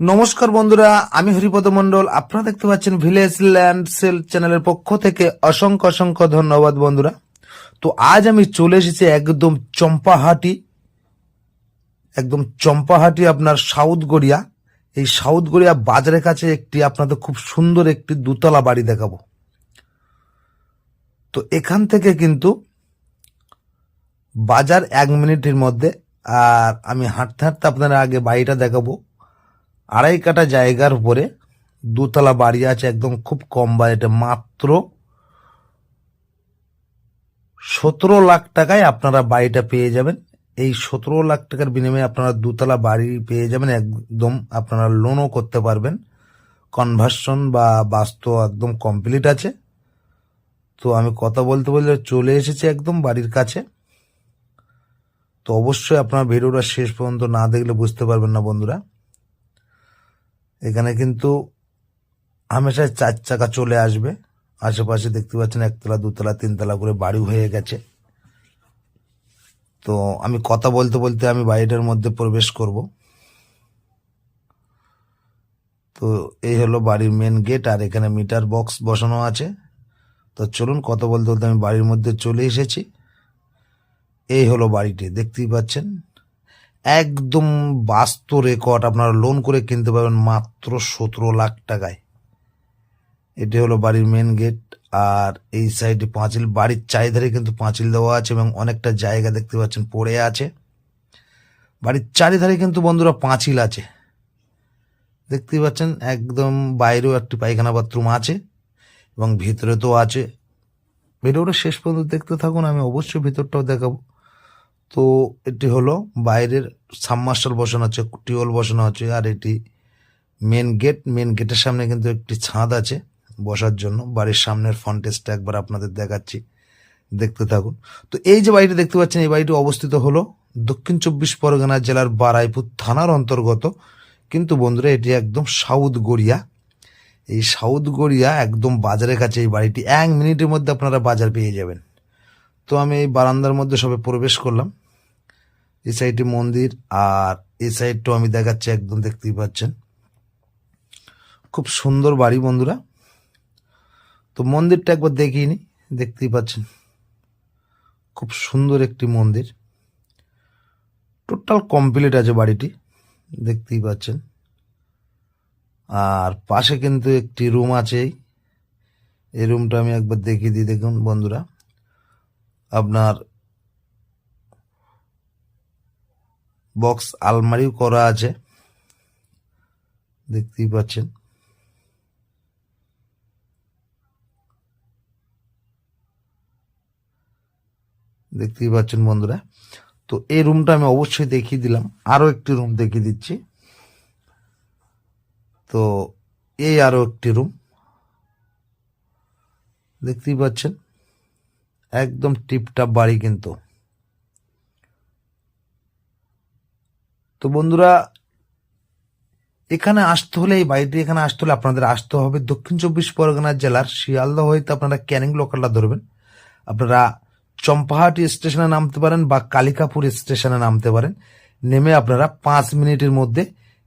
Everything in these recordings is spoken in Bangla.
নমস্কার বন্ধুরা, আমি হরিপদ মন্ডল। আপনারা দেখতে পাচ্ছেন ভিলেজ ল্যান্ড সেল চ্যানেলের পক্ষ থেকে অসংখ্য অসংখ্য ধন্যবাদ বন্ধুরা। তো আজ আমি চলে এসেছি একদম চম্পাহাটি আপনার সাউথ গড়িয়া। এই সাউথ গড়িয়া বাজারের কাছে আপনাদের খুব সুন্দর একটি দুতলা বাড়ি দেখাবো। তো এখান থেকে কিন্তু বাজার 1 মিনিটের মধ্যে। আর আমি হাঁটতে হাঁটতে আপনারা আগে বাড়িটা দেখাবো। 2.5 কাঠা জায়গার উপরে দুতলা বাড়ি আছে, একদম খুব কম বাজেটে, মাত্র 17 লাখ টাকায় আপনারা বাড়িটা পেয়ে যাবেন। এই 17 লাখ টাকার বিনিময়ে আপনারা দুতলা বাড়ি পেয়ে যাবেন, একদম আপনারা লোনও করতে পারবেন। কনভার্সন বা বাস্তু একদম কমপ্লিট আছে। তো আমি কথা বলতে বলতে চলে এসেছি একদম বাড়ির কাছে। তো অবশ্যই আপনারা ভিডিওটা শেষ পর্যন্ত না দেখলে বুঝতে পারবেন না বন্ধুরা। এখানে কিন্তু হামেশাই 4 চাকা চলে আসবে। আশেপাশে দেখতে পাচ্ছেন 1 তলা 2 তলা 3 তলা করে বাড়ি হয়ে গেছে। তো আমি কথা বলতে বলতে আমি বাড়িটার মধ্যে প্রবেশ করব। তো এই হলো বাড়ির মেন গেট, আর এখানে মিটার বক্স বসানো আছে। তো চলুন, কথা বলতে বলতে আমি বাড়ির মধ্যে চলে এসেছি। এই হলো বাড়িটি, দেখতেই পাচ্ছেন একদম বাস্তু রেকর্ড। আপনারা লোন করে কিনতে পারবেন মাত্র 17 লাখ টাকায়। এটি হলো বাড়ির মেন গেট। আর এই সাইডে পাঁচিল, বাড়ির চারিধারে কিন্তু পাঁচিল দেওয়া আছে এবং অনেকটা জায়গা দেখতে পাচ্ছেন পড়ে আছে। বাড়ির চারিধারে কিন্তু বন্ধুরা পাঁচিল আছে, দেখতেই পাচ্ছেন। একদম বাইরেও একটি পায়খানা বাথরুম আছে এবং ভিতরে তো আছে। ভিডিওটা শেষ পর্যন্ত দেখতে থাকুন, আমি অবশ্যই ভিতরটাও দেখাবো। তো এটি হলো বাইরের সাবমার্শাল বসানো আছে, টিউবওয়েল বসানো আছে। আর এটি মেন গেট। মেন গেটের সামনে কিন্তু একটি ছাদ আছে বসার জন্য। বাড়ির সামনের ফ্রন্টেজটা একবার আপনাদের দেখাচ্ছি, দেখতে থাকুন। তো এই যে বাড়িটি দেখতে পাচ্ছেন, এই বাড়িটি অবস্থিত হলো দক্ষিণ 24 পরগনা জেলার বারাইপুর থানার অন্তর্গত। কিন্তু বন্ধুরা এটি একদম সাউথ গড়িয়া। এই সাউথ গড়িয়া একদম বাজারের কাছে এই বাড়িটি। 1 মিনিটের মধ্যে আপনারা বাজার পেয়ে যাবেন। তো আমি এই বারান্দার মধ্যে সবে প্রবেশ করলাম। এই সাইডটি মন্দির, আর এই সাইডটাও আমি দেখাচ্ছি, একদম দেখতেই পাচ্ছেন। খুব সুন্দর বাড়ি বন্ধুরা। তো মন্দিরটা একবার দেখিয়ে নি, দেখতেই পাচ্ছেন খুব সুন্দর একটি মন্দির। টোটাল কমপ্লিট আছে বাড়িটি, দেখতেই পাচ্ছেন। আর পাশে কিন্তু একটি রুম আছে। এই রুমটা আমি একবার দেখিয়ে দিই, দেখুন বন্ধুরা। আপনার বক্স আলমারিও করা আছে, দেখতেই পাচ্ছেন। দেখতেই পাচ্ছেন বন্ধুরা। তো এই রুমটা আমি অবশ্যই দেখিয়ে দিলাম। আরো একটি রুম দেখিয়ে দিচ্ছি। তো এই আরো একটি রুম, দেখতেই পাচ্ছেন। একদম টিপটাপ বাড়ি কিন্তু। তো বন্ধুরা এখানে আসতে হলে, এই বাড়িটি এখানে আসতে হলে আপনাদের আসতে হবে দক্ষিণ 24 পরগনা জেলার শিয়ালদহ হইতে আপনারা ক্যানিং লোকালটা ধরবেন। আপনারা চম্পাহাটি স্টেশনে নামতে পারেন বা কালিকাপুর স্টেশনে নামতে পারেন। নেমে আপনারা 5 মিনিটের মধ্যে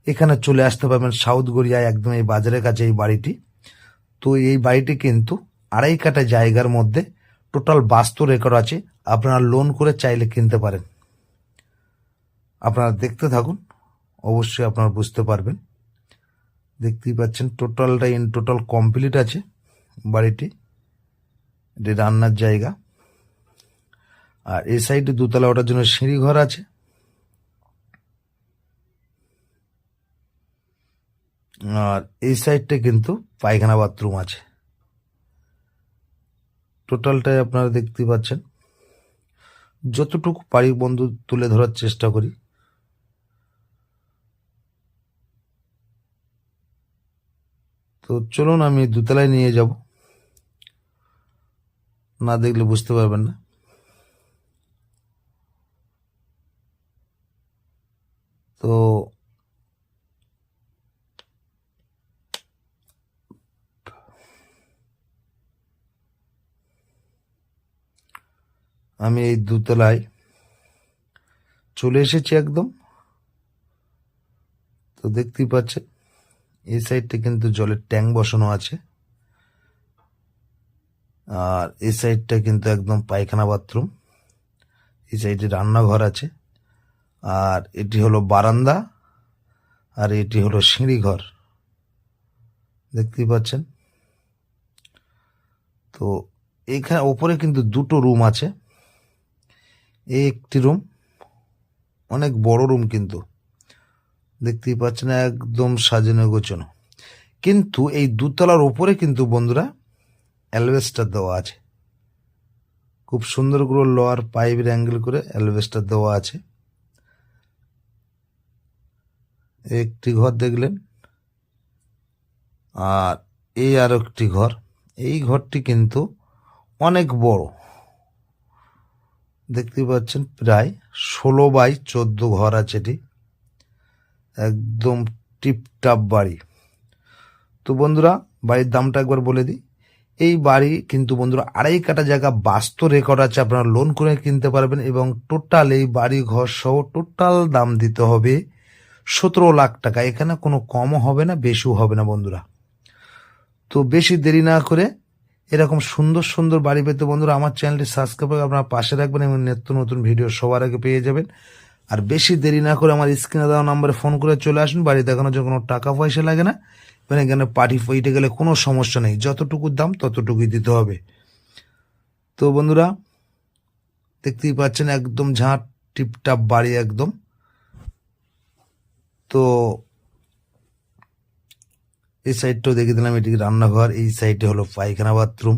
এখানে চলে আসতে পারবেন সাউথ গড়িয়ায়, একদম এই বাজারের কাছে এই বাড়িটি। তো এই বাড়িটি কিন্তু 2.5 কাঠা জায়গার মধ্যে টোটাল বাস্তু রেকর্ড আছে। আপনারা লোন করে চাইলে কিনতে পারেন। আপনারা দেখতে থাকুন, অবশ্যই আপনারা বুঝতে পারবেন। দেখতেই পাচ্ছেন টোটালটা ইন টোটাল কমপ্লিট আছে বাড়িটি। এটি রান্নার জায়গা। আর এই সাইডে 2 তলা ওঠার জন্য সিঁড়ি ঘর আছে। আর এই সাইডটা কিন্তু পায়খানা বাথরুম আছে। টোটালটাই আপনারা দেখতে পাচ্ছেন। যতটুকু পারি বন্ধু তুলে ধরার চেষ্টা করি। তো চলুন, আমি 2 তলায় নিয়ে যাব, না দেখলে বুঝতে পারবেন না। তো আমি এই 2 তলায় চলে এসেছি একদম। তো দেখতেই পাচ্ছেন এই সাইডটা কিন্তু জলের ট্যাঙ্ক বসানো আছে, আর এই সাইডটা কিন্তু একদম পায়খানা বাথরুম। এই সাইডে রান্নাঘর আছে, আর এটি হলো বারান্দা, আর এটি হলো সিঁড়ি ঘর, দেখতেই পাচ্ছেন। তো এখানে ওপরে কিন্তু দুটো রুম আছে, এই একটি রুম, অনেক বড় রুম কিন্তু দেখতেই পাচ্ছেন, একদম সাজানো গোছানো। কিন্তু এই দুতলার ওপরে কিন্তু বন্ধুরা অ্যালবেস্টার দেওয়া আছে, খুব সুন্দর করে লোয়ার পাইপের অ্যাঙ্গেল করে অ্যালবেস্টার দেওয়া আছে। একটি ঘর দেখলেন, আর এই আর একটি ঘর। এই ঘরটি কিন্তু অনেক বড়, দেখতে পাচ্ছেন, প্রায় 16x14 ঘর আছে এটি, একদম টিপটাপ বাড়ি। তো বন্ধুরা বাড়ির দামটা একবার বলে দিই। এই বাড়ি কিন্তু বন্ধুরা 2.5 কাঠা জায়গা বাস্তু রেকর্ড আছে, আপনারা লোন করে কিনতে পারবেন, এবং টোটাল এই বাড়ি ঘর সহ টোটাল দাম দিতে হবে 17 লাখ টাকা। এখানে কোনো কমও হবে না, বেশিও হবে না বন্ধুরা। তো বেশি দেরি না করে এরকম সুন্দর সুন্দর বাড়ি পেতে বন্ধুরা আমার চ্যানেলটি সাবস্ক্রাইব করে আপনারা পাশে রাখবেন, এবং নিত্য নতুন ভিডিও সবার আগে পেয়ে যাবেন। আর বেশি দেরি না করে আমার স্ক্রিনে দেওয়া নাম্বারে ফোন করে চলে আসুন। বাড়ি দেখানোর জন্য কোনো টাকা পয়সা লাগে না, মানে এখানে পার্টি ফইটে গেলে কোনো সমস্যা নেই, যতটুকু দাম ততটুকুই দিতে হবে। তো বন্ধুরা দেখতেই পাচ্ছেন একদম ঝাঁট টিপটাপ বাড়ি একদম। তো এই সাইডটাও দেখে দিলাম, এটি রান্নাঘর, এই সাইডে হলো পায়খানা বাথরুম।